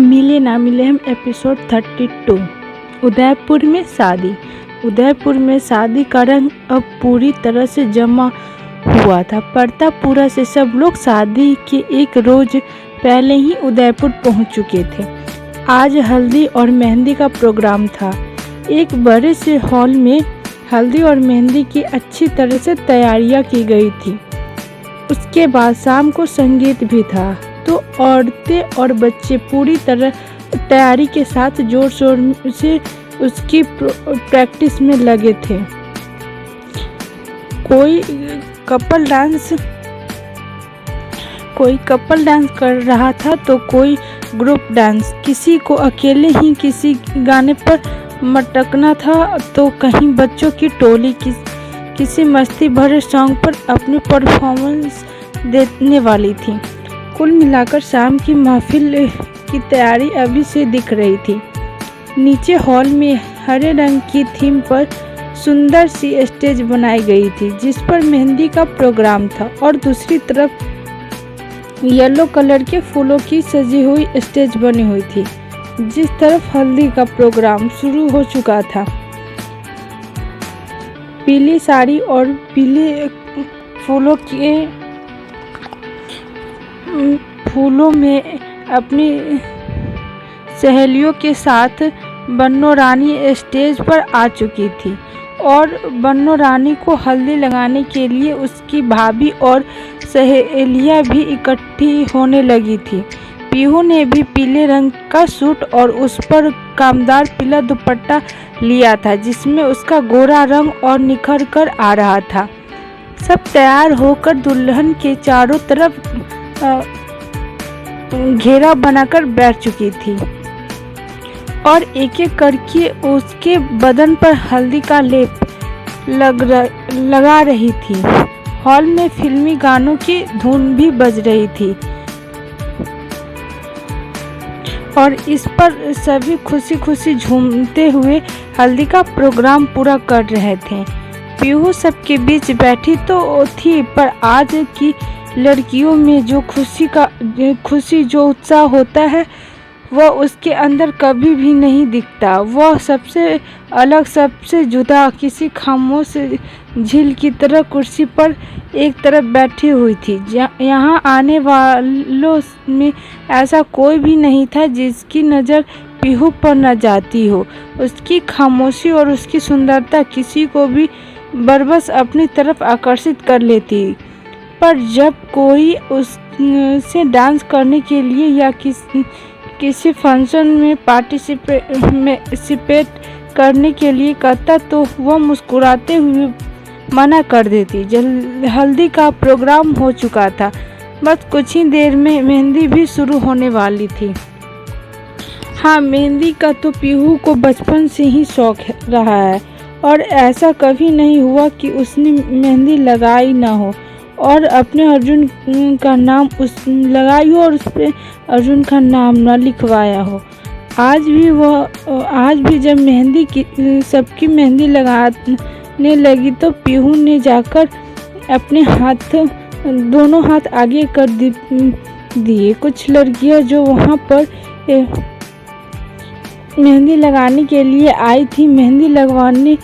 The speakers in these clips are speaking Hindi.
मिले ना मिले हम एपिसोड 32। उदयपुर में शादी। उदयपुर में शादी का रंग अब पूरी तरह से जमा हुआ था। प्रतापपुरा से सब लोग शादी के एक रोज पहले ही उदयपुर पहुंच चुके थे। आज हल्दी और मेहंदी का प्रोग्राम था। एक बड़े से हॉल में हल्दी और मेहंदी की अच्छी तरह से तैयारियां की गई थी। उसके बाद शाम को संगीत भी था, तो औरतें और बच्चे पूरी तरह तैयारी के साथ जोर शोर से उसकी प्रैक्टिस में लगे थे। कोई कपल डांस कर रहा था तो कोई ग्रुप डांस। किसी को अकेले ही किसी गाने पर मटकना था तो कहीं बच्चों की टोली किसी मस्ती भरे सॉन्ग पर अपनी परफॉर्मेंस देने वाली थी। कुल मिलाकर शाम की महफिल की तैयारी अभी से दिख रही थी। नीचे हॉल में हरे रंग की थीम पर सुंदर सी स्टेज बनाई गई थी जिस पर मेहंदी का प्रोग्राम था, और दूसरी तरफ येलो कलर के फूलों की सजी हुई स्टेज बनी हुई थी जिस तरफ हल्दी का प्रोग्राम शुरू हो चुका था। पीली साड़ी और पीले फूलों में अपनी सहेलियों के साथ बन्नो रानी स्टेज पर आ चुकी थी, और बन्नो रानी को हल्दी लगाने के लिए उसकी भाभी और सहेलियां भी इकट्ठी होने लगी थी। पीहू ने भी पीले रंग का सूट और उस पर कामदार पीला दुपट्टा लिया था जिसमें उसका गोरा रंग और निखर कर आ रहा था। सब तैयार होकर दुल्हन के चारों तरफ घेरा बनाकर बैठ चुकी थी और एक एक करके उसके बदन पर हल्दी का लेप लगा रही थी। हॉल में फिल्मी गानों की धुन भी बज रही थी और इस पर सभी खुशी खुशी झूमते हुए हल्दी का प्रोग्राम पूरा कर रहे थे। पीहू सबके बीच बैठी तो थी, पर आज की लड़कियों में जो जो उत्साह होता है वह उसके अंदर कभी भी नहीं दिखता। वह सबसे अलग, सबसे जुदा, किसी खामोश झील की तरह कुर्सी पर एक तरफ बैठी हुई थी। यहाँ आने वालों में ऐसा कोई भी नहीं था जिसकी नज़र पीहू पर न जाती हो। उसकी खामोशी और उसकी सुंदरता किसी को भी बरबस अपनी तरफ आकर्षित कर लेती। पर जब कोई उससे डांस करने के लिए या किसी फंक्शन में पार्टिसिपेट करने के लिए कहता तो वह मुस्कुराते हुए मना कर देती। हल्दी का प्रोग्राम हो चुका था, बस कुछ ही देर में मेहंदी भी शुरू होने वाली थी। हाँ, मेहंदी का तो पीहू को बचपन से ही शौक रहा है और ऐसा कभी नहीं हुआ कि उसने मेहंदी लगाई ना हो और अपने अर्जुन का नाम लगाई हो और उस पर अर्जुन का नाम न लिखवाया हो। आज भी जब सबकी मेहंदी लगाने लगी तो पीहू ने जाकर अपने दोनों हाथ आगे कर दिए। कुछ लड़कियां जो वहां पर मेहंदी लगाने के लिए आई थी, मेहंदी लगवाने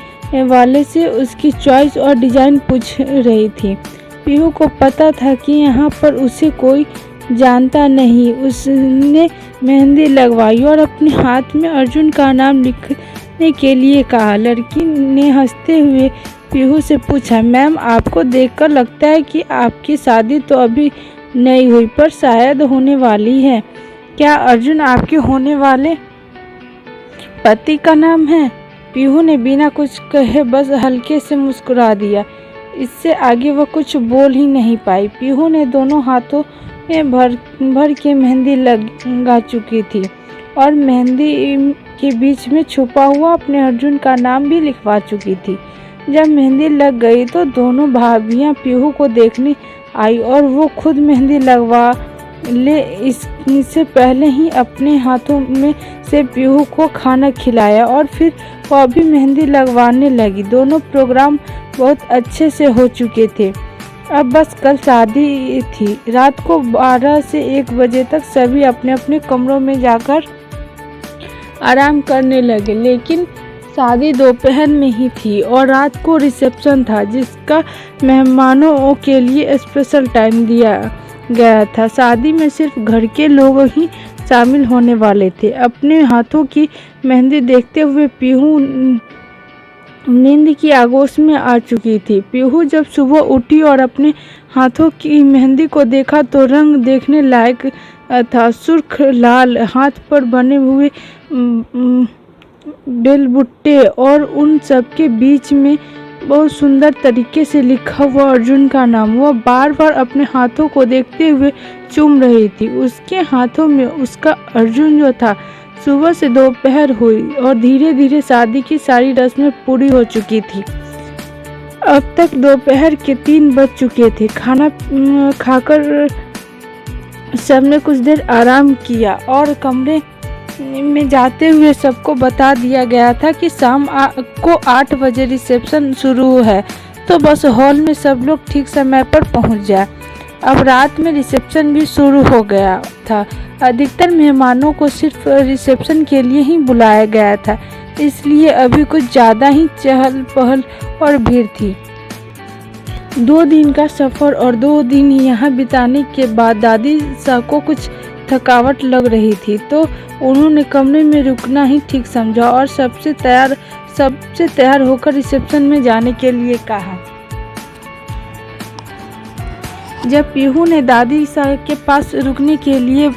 वाले से उसकी चॉइस और डिज़ाइन पूछ रही थी। पीहू को पता था कि यहाँ पर उसे कोई जानता नहीं। उसने मेहंदी लगवाई और अपने हाथ में अर्जुन का नाम लिखने के लिए कहा। लड़की ने हंसते हुए पीहू से पूछा, मैम, आपको देखकर लगता है कि आपकी शादी तो अभी नहीं हुई पर शायद होने वाली है। क्या अर्जुन आपके होने वाले पति का नाम है? पीहू ने बिना कुछ कहे बस हल्के से मुस्कुरा दिया। इससे आगे वह कुछ बोल ही नहीं पाई। पीहू ने दोनों हाथों में भर के मेहंदी लगा चुकी थी और मेहंदी के बीच में छुपा हुआ अपने अर्जुन का नाम भी लिखवा चुकी थी। जब मेहंदी लग गई तो दोनों भाभियां पीहू को देखने आई और वो खुद मेहंदी लगवा ले इससे पहले ही अपने हाथों में से पीहू को खाना खिलाया और फिर वह भी मेहंदी लगवाने लगी। दोनों प्रोग्राम बहुत अच्छे से हो चुके थे। अब बस कल शादी थी। रात को 12 से 1 बजे तक सभी अपने अपने कमरों में जाकर आराम करने लगे, लेकिन शादी दोपहर में ही थी और रात को रिसेप्शन था, जिसका मेहमानों के लिए स्पेशल टाइम दिया गया था। शादी में सिर्फ घर के लोग ही शामिल होने वाले थे। अपने हाथों की मेहंदी देखते हुए पीहू नींद की आगोश में आ चुकी थी। पीहू जब सुबह उठी और अपने हाथों की मेहंदी को देखा तो रंग देखने लायक था। सुर्ख लाल हाथ पर बने हुए बेलबुट्टे और उन सब के बीच में बहुत सुंदर तरीके से लिखा हुआ अर्जुन का नाम। वह बार बार अपने हाथों को देखते हुए चूम रही थी। उसके हाथों में उसका अर्जुन जो था। सुबह से दोपहर हुई और धीरे धीरे शादी की सारी रस्में पूरी हो चुकी थी। अब तक दोपहर के 3 बज चुके थे। खाना खाकर सबने कुछ देर आराम किया और कमरे में जाते हुए सबको बता दिया गया था कि शाम को 8 बजे रिसेप्शन शुरू है, तो बस हॉल में सब लोग ठीक समय पर पहुंच जाए। अब रात में रिसेप्शन भी शुरू हो गया था। अधिकतर मेहमानों को सिर्फ रिसेप्शन के लिए ही बुलाया गया था, इसलिए अभी कुछ ज़्यादा ही चहल पहल और भीड़ थी। 2 दिन का सफ़र और 2 दिन यहाँ बिताने के बाद दादी सा को कुछ थकावट लग रही थी, तो उन्होंने कमरे में रुकना ही ठीक समझा और सबसे तैयार होकर रिसेप्शन में जाने के लिए कहा। जब पीहू ने दादी सा के पास रुकने के लिए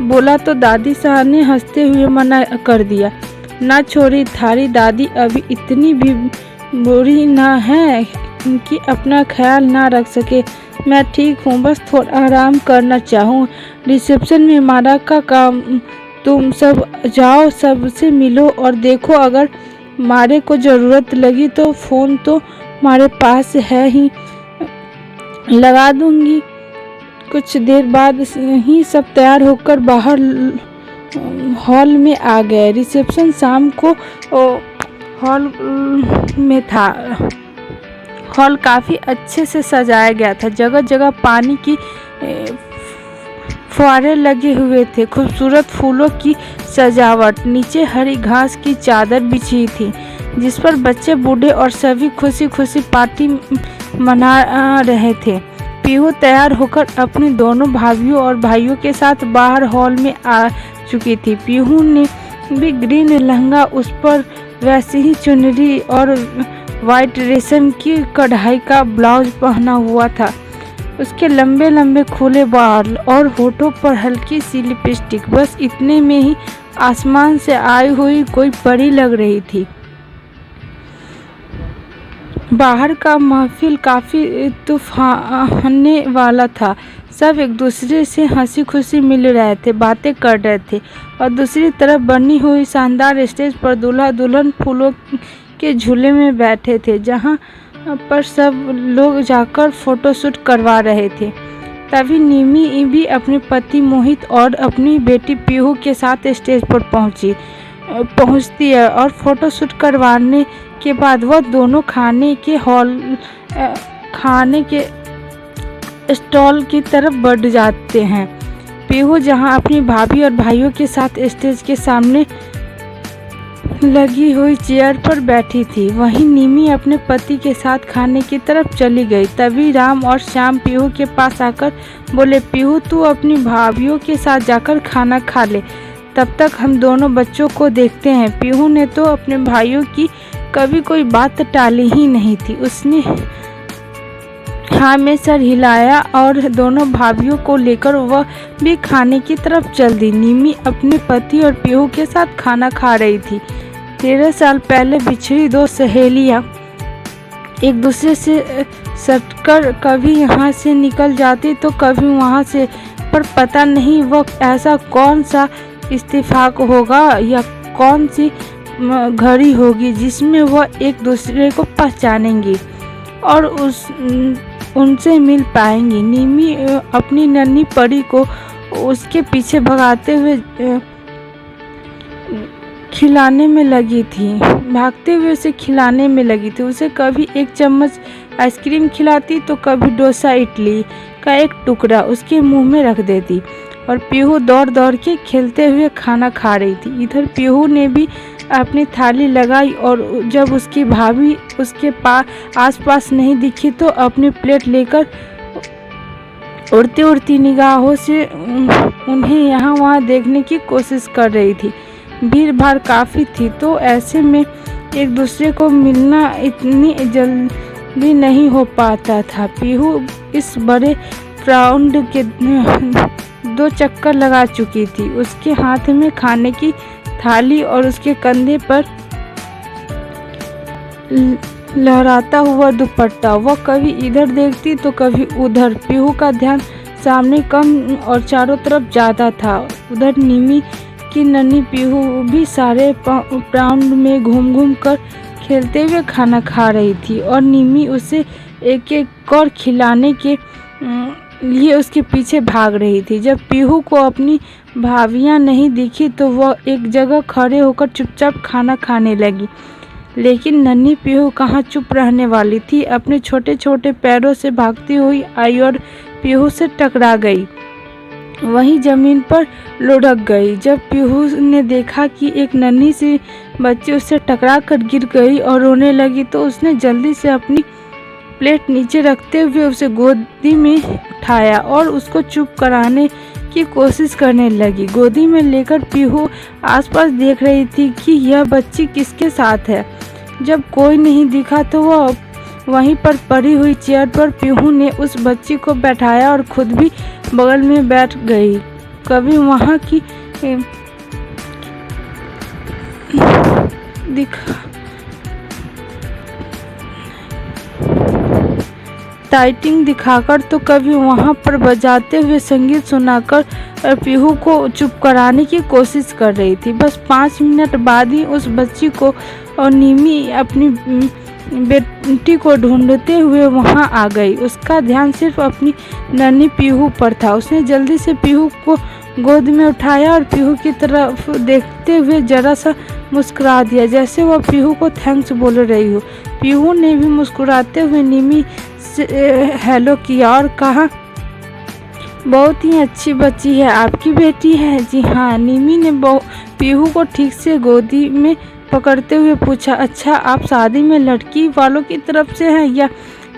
बोला तो दादी सा ने हंसते हुए मना कर दिया। ना छोरी, थारी दादी अभी इतनी भी बुरी ना है कि अपना ख्याल ना रख सके। मैं ठीक हूँ, बस थोड़ा आराम करना चाहूँ। रिसेप्शन में मारा का काम, तुम सब जाओ, सबसे मिलो और देखो, अगर मारे को ज़रूरत लगी तो फ़ोन तो हमारे पास है ही, लगा दूंगी। कुछ देर बाद ही सब तैयार होकर बाहर हॉल में आ गए। रिसेप्शन शाम को हॉल में था। हॉल काफ़ी अच्छे से सजाया गया था। जगह जगह पानी की फुहारे लगे हुए थे। खूबसूरत फूलों की सजावट, नीचे हरी घास की चादर बिछी थी, जिस पर बच्चे, बूढ़े और सभी खुशी खुशी पार्टी मना रहे थे। पीहू तैयार होकर अपनी दोनों भाभियों और भाइयों के साथ बाहर हॉल में आ चुकी थी। पीहू ने भी ग्रीन लहंगा, उस पर वैसी ही चुनरी और वाइट रेशम की कढ़ाई का ब्लाउज पहना हुआ था। उसके लंबे लंबे खुले बाल और होठों पर हल्की सी लिपस्टिक, बस इतने में ही आसमान से आई हुई कोई परी लग रही थी। बाहर का महफिल काफ़ी तूफाने वाला था। सब एक दूसरे से हंसी खुशी मिल रहे थे, बातें कर रहे थे और दूसरी तरफ बनी हुई शानदार स्टेज पर दूल्हा दुल्हन फूलों के झूले में बैठे थे, जहां पर सब लोग जाकर फोटोशूट करवा रहे थे। तभी निमी भी अपने पति मोहित और अपनी बेटी पीहू के साथ स्टेज पर पहुंचती है और फोटोशूट करवाने के बाद वह दोनों खाने के स्टॉल की तरफ बढ़ जाते हैं। पीहू जहां अपनी भाभी और भाइयों के साथ स्टेज के सामने लगी हुई चेयर पर बैठी थी, वहीं निमी अपने पति के साथ खाने की तरफ चली गई। तभी राम और श्याम पीहू के पास आकर बोले, पीहू तू अपनी भाभियों के साथ जाकर खाना खा ले, तब तक हम दोनों बच्चों को देखते हैं। पीहू ने तो अपने भाइयों की कभी कोई बात टाली ही नहीं थी। उसने हाँ में सर हिलाया और दोनों भाभियों को लेकर वह भी खाने की तरफ चल दी। निमी अपने पति और पीहू के साथ खाना खा रही थी। 13 साल पहले बिछड़ी 2 सहेलियां एक दूसरे से सटकर कभी यहाँ से निकल जाती तो कभी वहाँ से, पर पता नहीं वह ऐसा कौन सा इत्तेफाक होगा या कौन सी घड़ी होगी जिसमें वह एक दूसरे को पहचानेंगी और उनसे मिल पाएंगी। निमी अपनी नन्ही परी को उसके पीछे भगाते हुए खिलाने में लगी थी, भागते हुए उसे खिलाने में लगी थी। उसे कभी एक चम्मच आइसक्रीम खिलाती तो कभी डोसा इडली का एक टुकड़ा उसके मुंह में रख देती। और पीहू दौड़ दौड़ के खेलते हुए खाना खा रही थी। इधर पीहू ने भी अपनी थाली लगाई और जब उसकी भाभी उसके आसपास नहीं दिखी तो अपनी प्लेट लेकर उड़ती उड़ती निगाहों से उन्हें यहाँ वहाँ देखने की कोशिश कर रही थी। भीड़ भाड़ काफ़ी थी तो ऐसे में एक दूसरे को मिलना इतनी जल्दी नहीं हो पाता था। पीहू इस बड़े राउंड के 2 चक्कर लगा चुकी थी। उसके हाथ में खाने की थाली और उसके कंधे पर लहराता हुआ दुपट्टा। वह कभी इधर देखती तो कभी उधर। पीहू का ध्यान सामने कम और चारों तरफ ज़्यादा था। उधर निमी की नन्ही पीहू भी सारे राउंड में घूम घूम कर खेलते हुए खाना खा रही थी और निमी उसे एक एक और खिलाने के लिए उसके पीछे भाग रही थी। जब पीहू को अपनी भाभियाँ नहीं दिखी तो वह एक जगह खड़े होकर चुपचाप खाना खाने लगी। लेकिन नन्ही पीहू कहाँ चुप रहने वाली थी। अपने छोटे छोटे पैरों से भागती हुई आई और पीहू से टकरा गई, वहीं जमीन पर लुढ़क गई। जब पीहू ने देखा कि एक नन्ही सी बच्ची उससे टकरा कर गिर गई और रोने लगी तो उसने जल्दी से अपनी प्लेट नीचे रखते हुए उसे गोदी में उठाया और उसको चुप कराने की कोशिश करने लगी। गोदी में लेकर पीहू आसपास देख रही थी कि यह बच्ची किसके साथ है। जब कोई नहीं दिखा तो वह वहीं पर पड़ी हुई चेयर पर पीहू ने उस बच्ची को बैठाया और खुद भी बगल में बैठ गई। कभी वहाँ की टाइटिंग दिखाकर तो कभी वहाँ पर बजाते हुए संगीत सुनाकर पीहू को चुप कराने की कोशिश कर रही थी। बस 5 मिनट बाद ही उस बच्ची को और निमी अपनी बेटी को ढूंढते हुए वहाँ आ गई। उसका ध्यान सिर्फ अपनी नन्ही पीहू पर था। उसने जल्दी से पीहू को गोद में उठाया और पीहू की तरफ देखते हुए जरा सा मुस्कुरा दिया, जैसे वह पीहू को थैंक्स बोल रही हो। पीहू ने भी मुस्कुराते हुए निमी से हेलो किया और कहा, बहुत ही अच्छी बच्ची है, आपकी बेटी है? जी हाँ, निमी ने पीहू को ठीक से गोदी में पकड़ते हुए पूछा। अच्छा, आप शादी में लड़की वालों की तरफ से हैं या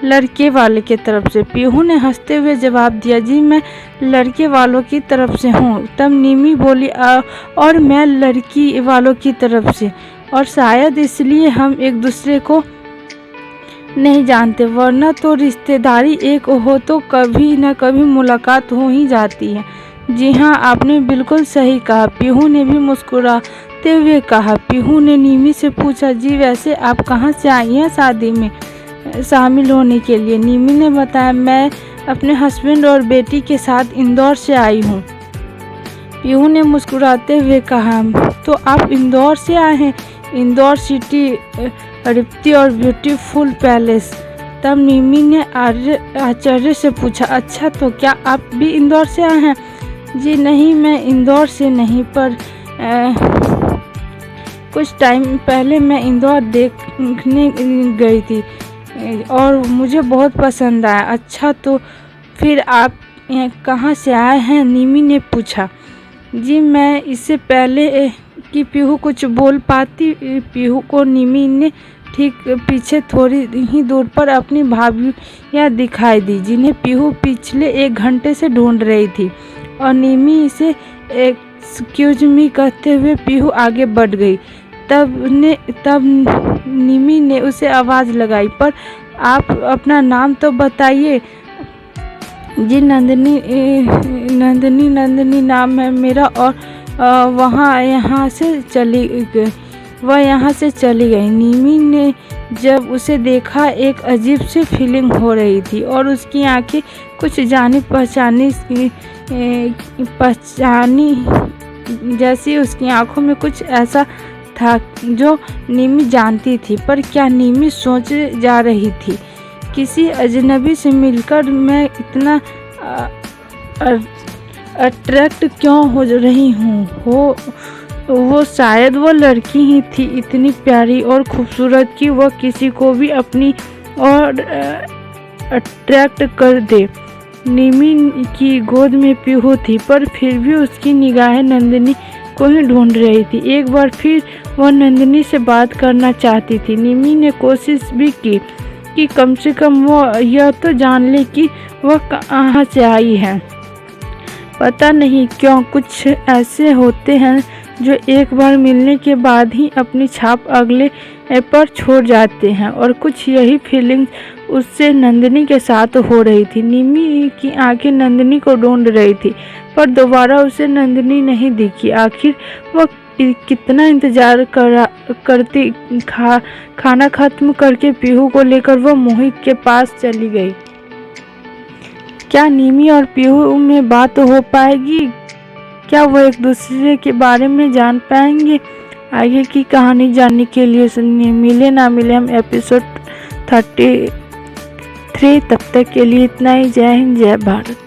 लड़के वाले की तरफ से? पीहू ने हंसते हुए जवाब दिया, जी मैं लड़के वालों की तरफ से हूँ। तब निमी बोली, और मैं लड़की वालों की तरफ से, और शायद इसलिए हम एक दूसरे को नहीं जानते, वरना तो रिश्तेदारी एक हो तो कभी न कभी मुलाकात हो ही जाती है। जी हाँ, आपने बिल्कुल सही कहा, पीहू ने भी मुस्कुराते हुए कहा। पीहू ने निमी से पूछा, जी वैसे आप कहाँ से आई हैं शादी में शामिल होने के लिए? निमी ने बताया, मैं अपने हस्बैंड और बेटी के साथ इंदौर से आई हूँ। पीहू ने मुस्कुराते हुए कहा, तो आप इंदौर से आए हैं? इंदौर सिटी, रिप्ती और ब्यूटीफुल पैलेस। तब निमी ने आश्चर्य से पूछा, अच्छा तो क्या आप भी इंदौर से आए हैं? जी नहीं, मैं इंदौर से नहीं, पर कुछ टाइम पहले मैं इंदौर देखने गई थी और मुझे बहुत पसंद आया। अच्छा तो फिर आप कहाँ से आए हैं? निमी ने पूछा। जी मैं इससे पहले कि पीहू कुछ बोल पाती, पीहू को निमी ने ठीक पीछे थोड़ी ही दूर पर अपनी भाभियाँ दिखाई दी, जिन्हें पीहू पिछले 1 घंटे से ढूंढ रही थी। और निमी से एक्सक्यूज मी कहते हुए पीहू आगे बढ़ गई। तब निमी ने उसे आवाज़ लगाई, पर आप अपना नाम तो बताइए। जी नंदिनी नाम है मेरा, और वह यहाँ से चली गई। निमी ने जब उसे देखा एक अजीब सी फीलिंग हो रही थी और उसकी आंखें कुछ जानी पहचानी जैसी, उसकी आंखों में कुछ ऐसा था जो निमी जानती थी। पर क्या निमी सोच जा रही थी, किसी अजनबी से मिलकर मैं इतना अट्रैक्ट क्यों हो रही हूँ? वो शायद वो लड़की ही थी, इतनी प्यारी और खूबसूरत कि वह किसी को भी अपनी और अट्रैक्ट कर दे। निमी की गोद में पीहू थी, पर फिर भी उसकी निगाहें नंदिनी को ही ढूंढ रही थी। एक बार फिर वह नंदिनी से बात करना चाहती थी। निमी ने कोशिश भी की कि कम से कम वो यह तो जान ले कि वह कहाँ से आई है। पता नहीं क्यों कुछ ऐसे होते हैं जो एक बार मिलने के बाद ही अपनी छाप अगले पर छोड़ जाते हैं, और कुछ यही फीलिंग्स उससे नंदिनी के साथ हो रही थी। निमी की आंखें नंदिनी को ढूंढ रही थी, पर दोबारा उसे नंदिनी नहीं दिखी। आखिर वह कितना इंतजार करती। खाना खत्म करके पीहू को लेकर वह मोहित के पास चली गई। क्या निमी और पीहू में बात हो पाएगी? क्या वो एक दूसरे के बारे में जान पाएंगे? आगे की कहानी जानने के लिए सुनिए मिले ना मिले हम एपिसोड 33। तब तक के लिए इतना ही। जय हिंद, जय भारत।